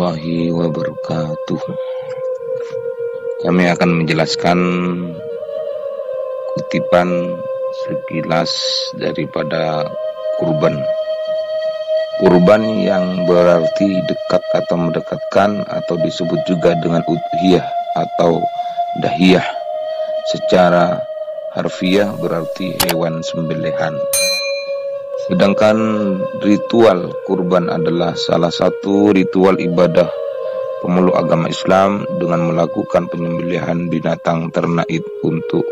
warahmatullahi wabarakatuh. Kami akan menjelaskan kutipan sekilas daripada kurban. Kurban yang berarti dekat atau mendekatkan, atau disebut juga dengan udhiyah atau dahiyah. Secara harfiah berarti hewan sembelihan. Sedangkan ritual kurban adalah salah satu ritual ibadah pemeluk agama Islam dengan melakukan penyembelihan binatang ternak untuk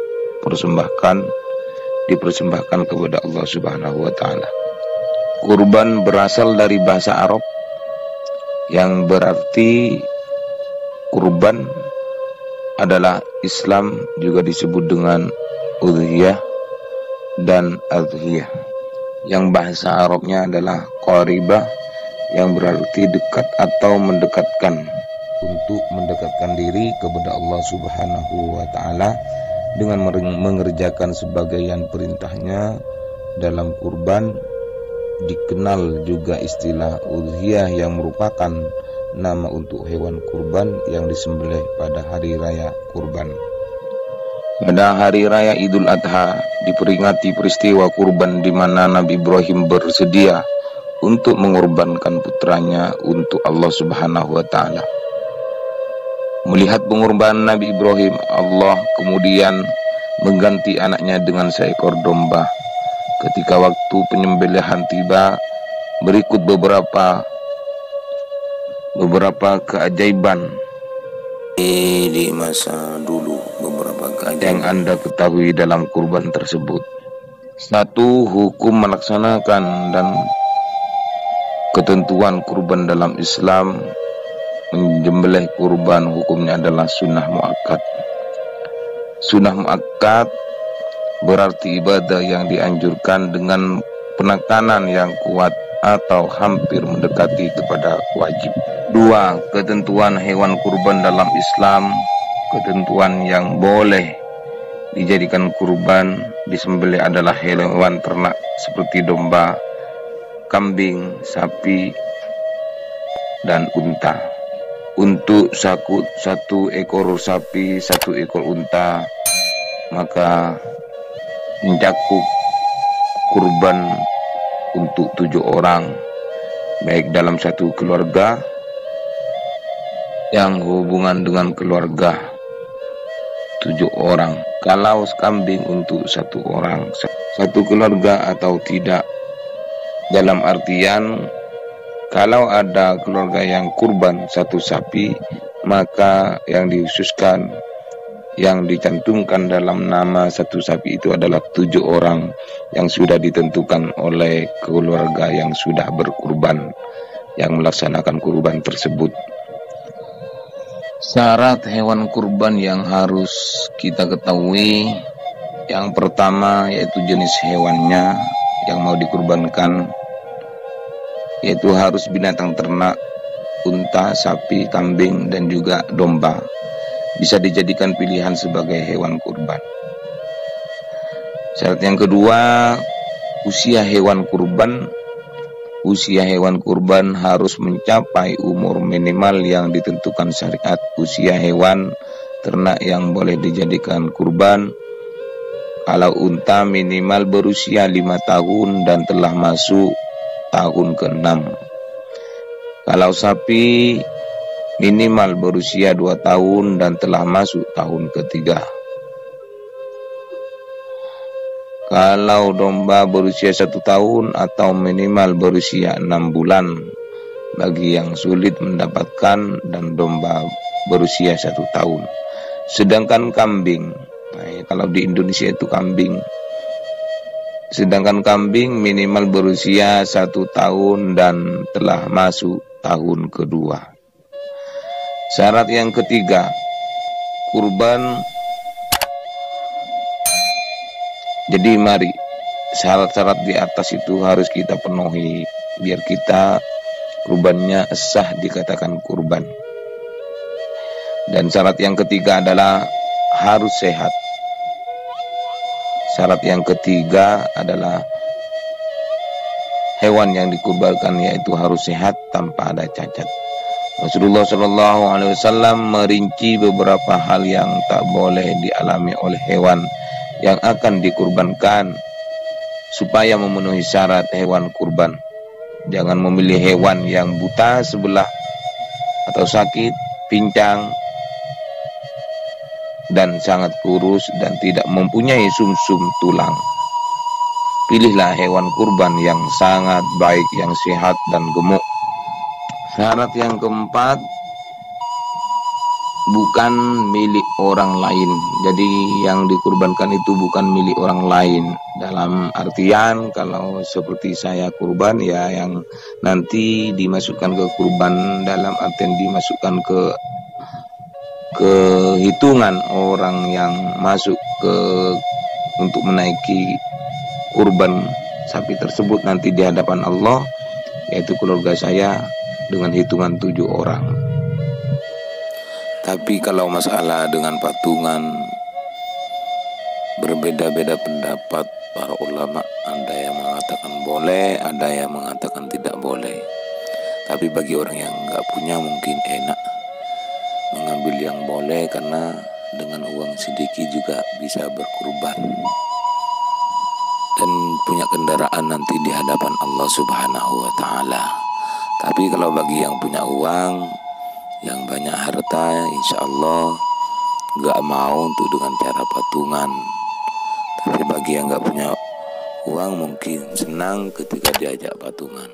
dipersembahkan kepada Allah Subhanahu wa taala. Kurban berasal dari bahasa Arab yang berarti kurban adalah Islam, juga disebut dengan udhiyah dan adhiyah. Yang bahasa Arabnya adalah qaribah, yang berarti dekat atau mendekatkan, untuk mendekatkan diri kepada Allah Subhanahu wa taala dengan mengerjakan sebagian perintahnya. Dalam kurban dikenal juga istilah udhiyah yang merupakan nama untuk hewan kurban yang disembelih pada hari raya kurban. Pada hari raya Idul Adha diperingati peristiwa kurban di mana Nabi Ibrahim bersedia untuk mengorbankan putranya untuk Allah Subhanahu wa taala. Melihat pengorbanan Nabi Ibrahim, Allah kemudian mengganti anaknya dengan seekor domba. Ketika waktu penyembelihan tiba, berikut beberapa keajaiban di masa dulu, beberapa keajaiban yang Anda ketahui dalam kurban tersebut. 1. Hukum melaksanakan dan ketentuan kurban dalam Islam. Menyembelih kurban hukumnya adalah sunnah muakkad. Sunnah muakkad berarti ibadah yang dianjurkan dengan penekanan yang kuat atau hampir mendekati kepada wajib. 2. Ketentuan hewan kurban dalam Islam. Ketentuan yang boleh dijadikan kurban disembelih adalah hewan ternak seperti domba, kambing, sapi, dan unta. Untuk satu ekor sapi, 1 ekor unta, maka mencakup kurban untuk 7 orang, baik dalam satu keluarga yang hubungan dengan keluarga 7 orang. Kalau kambing untuk 1 orang, 1 keluarga atau tidak, dalam artian kalau ada keluarga yang kurban 1 sapi, maka yang dikhususkan, yang dicantumkan dalam nama 1 sapi itu adalah 7 orang yang sudah ditentukan oleh keluarga yang sudah berkurban, yang melaksanakan kurban tersebut. Syarat hewan kurban yang harus kita ketahui, yang pertama yaitu jenis hewannya yang mau dikurbankan, yaitu harus binatang ternak, unta, sapi, kambing, dan juga domba. Bisa dijadikan pilihan sebagai hewan kurban. Syarat yang kedua, usia hewan kurban. Usia hewan kurban harus mencapai umur minimal yang ditentukan syariat. Usia hewan ternak yang boleh dijadikan kurban, kalau unta minimal berusia 5 tahun dan telah masuk tahun ke-6. Kalau sapi minimal berusia 2 tahun dan telah masuk tahun ke-3. Kalau domba berusia 1 tahun atau minimal berusia 6 bulan bagi yang sulit mendapatkan, dan domba berusia 1 tahun. Sedangkan kambing, kalau di Indonesia itu kambing, sedangkan kambing minimal berusia 1 tahun dan telah masuk tahun kedua. Syarat yang ketiga, kurban. Jadi mari, syarat-syarat di atas itu harus kita penuhi biar kita kurbannya sah dikatakan kurban. Dan syarat yang ketiga adalah harus sehat. Syarat yang ketiga adalah hewan yang dikurbankan yaitu harus sehat tanpa ada cacat. Rasulullah Shallallahu Alaihi Wasallam merinci beberapa hal yang tak boleh dialami oleh hewan yang akan dikurbankan supaya memenuhi syarat hewan kurban. Jangan memilih hewan yang buta sebelah atau sakit, pincang, dan sangat kurus dan tidak mempunyai sumsum tulang. Pilihlah hewan kurban yang sangat baik, yang sehat dan gemuk. Syarat yang keempat, bukan milik orang lain. Jadi yang dikurbankan itu bukan milik orang lain. Dalam artian kalau seperti saya kurban, ya yang nanti dimasukkan ke kurban dalam artian dimasukkan ke hitungan orang yang masuk untuk menaiki kurban sapi tersebut nanti di hadapan Allah, yaitu keluarga saya dengan hitungan 7 orang. Tapi kalau masalah dengan patungan, berbeda-beda pendapat para ulama. Ada yang mengatakan boleh, ada yang mengatakan tidak boleh. Tapi bagi orang yang nggak punya mungkin enak mengambil yang boleh, karena dengan uang sedikit juga bisa berkurban dan punya kendaraan nanti di hadapan Allah Subhanahu wa Ta'ala. Tapi kalau bagi yang punya uang, yang banyak harta, insya Allah gak mau untuk dengan cara patungan. Tapi bagi yang gak punya uang mungkin senang ketika diajak patungan.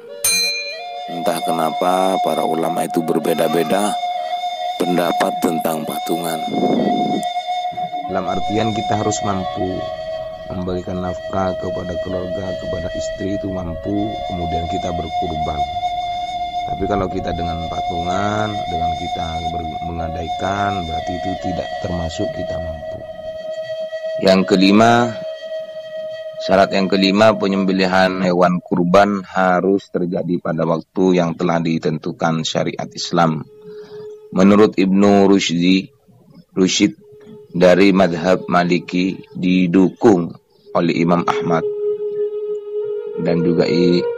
Entah kenapa para ulama itu berbeda-beda pendapat tentang patungan. Dalam artian kita harus mampu memberikan nafkah kepada keluarga, kepada istri itu mampu, kemudian kita berkurban. Tapi kalau kita dengan patungan, dengan kita menggadaikan, berarti itu tidak termasuk kita mampu. Yang kelima, syarat yang kelima, penyembelihan hewan kurban harus terjadi pada waktu yang telah ditentukan syariat Islam. Menurut Ibnu Rushd dari madhab Maliki, didukung oleh Imam Ahmad dan juga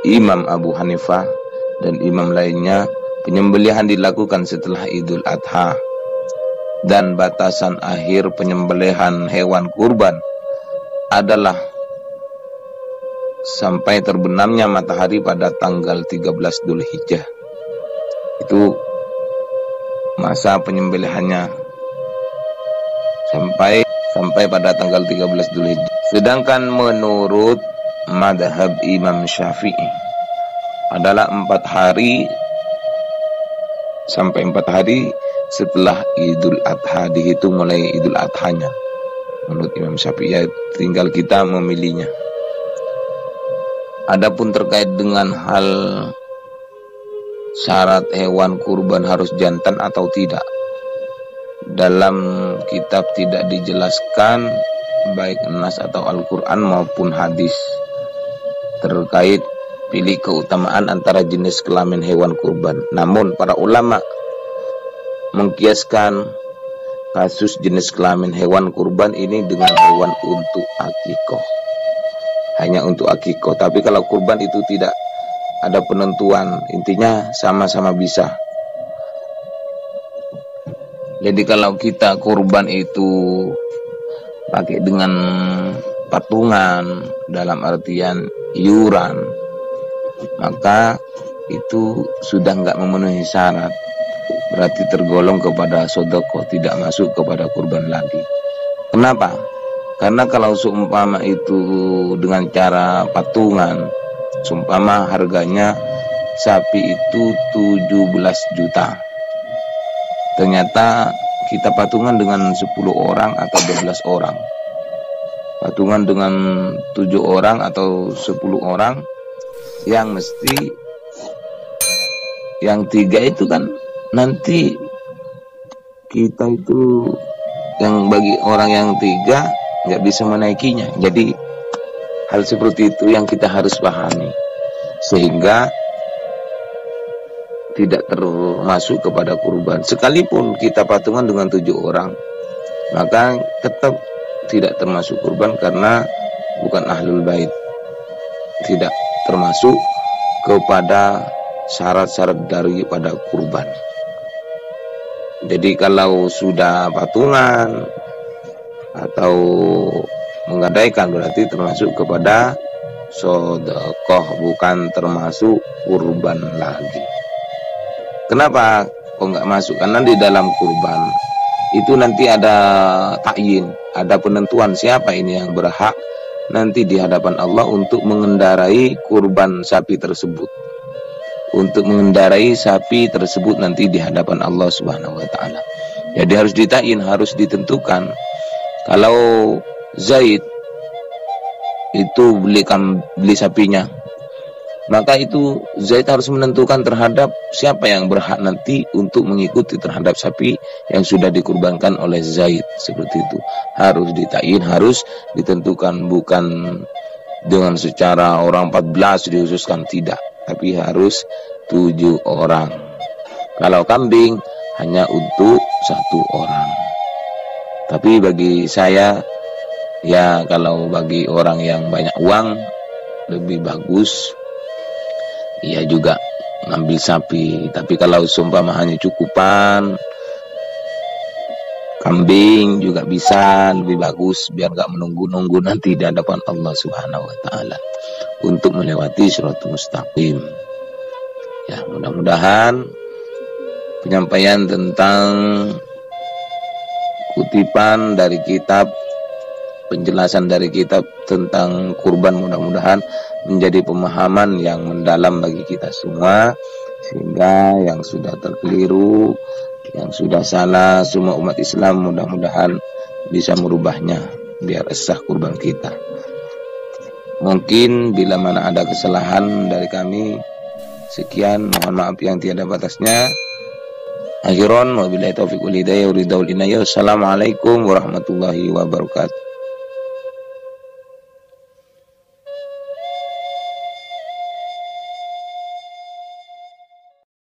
Imam Abu Hanifah dan imam lainnya, penyembelihan dilakukan setelah Idul Adha, dan batasan akhir penyembelihan hewan kurban adalah sampai terbenamnya matahari pada tanggal 13 Dzulhijjah. Itu masa penyembelihannya sampai pada tanggal 13 Dzulhijjah. Sedangkan menurut madhab Imam Syafi'i adalah 4 hari sampai 4 hari setelah Idul Adha, dihitung mulai Idul Adhanya. Menurut Imam Syafi'i, ya tinggal kita memilihnya. Adapun terkait dengan hal syarat hewan kurban harus jantan atau tidak, dalam kitab tidak dijelaskan baik nas atau Al-Quran maupun hadis terkait pilih keutamaan antara jenis kelamin hewan kurban. Namun para ulama mengkiaskan kasus jenis kelamin hewan kurban ini dengan hewan untuk akikoh, hanya untuk akikoh. Tapi kalau kurban itu tidak ada penentuan, intinya sama-sama bisa. Jadi kalau kita kurban itu pakai dengan patungan dalam artian iuran, maka itu sudah enggak memenuhi syarat, berarti tergolong kepada sedekah, tidak masuk kepada kurban lagi. Kenapa? Karena kalau seumpama itu dengan cara patungan, seumpama harganya sapi itu 17 juta, ternyata kita patungan dengan 10 orang atau 12 orang, patungan dengan 7 orang atau 10 orang, yang mesti yang 3 itu kan nanti kita itu yang bagi orang yang 3 nggak bisa menaikinya. Jadi hal seperti itu yang kita harus pahami, sehingga tidak termasuk kepada kurban. Sekalipun kita patungan dengan 7 orang, maka tetap tidak termasuk kurban karena bukan ahlul bait, tidak termasuk kepada syarat-syarat daripada kurban. Jadi kalau sudah patungan atau menggadaikan berarti termasuk kepada sedekah, bukan termasuk kurban lagi. Kenapa kok nggak masuk? Karena di dalam kurban itu nanti ada takyin, ada penentuan siapa ini yang berhak nanti di hadapan Allah untuk mengendarai kurban sapi tersebut. Untuk mengendarai sapi tersebut nanti di hadapan Allah Subhanahu wa taala. Jadi harus ditakyin, harus ditentukan. Kalau Zaid itu beli sapinya, maka itu Zaid harus menentukan terhadap siapa yang berhak nanti untuk mengikuti terhadap sapi yang sudah dikurbankan oleh Zaid. Seperti itu harus ditakyin, harus ditentukan, bukan dengan secara orang 14 dihususkan, tidak, tapi harus 7 orang. Kalau kambing hanya untuk 1 orang. Tapi bagi saya, ya kalau bagi orang yang banyak uang lebih bagus ia juga ngambil sapi. Tapi kalau seumpama hanya cukupan, kambing juga bisa, lebih bagus biar gak menunggu-nunggu nanti di hadapan Allah Subhanahu wa taala untuk melewati Shiratul Mustaqim. Ya, mudah-mudahan penyampaian tentang kutipan dari kitab, penjelasan dari kitab tentang kurban mudah-mudahan menjadi pemahaman yang mendalam bagi kita semua, sehingga yang sudah terkeliru, yang sudah salah, semua umat Islam mudah-mudahan bisa merubahnya biar sah kurban kita. Mungkin bila mana ada kesalahan dari kami, sekian, mohon maaf yang tiada batasnya. Akhiran wabillahi taufiq wal hidayah wa ridha wal inayah. Assalamualaikum warahmatullahi wabarakatuh.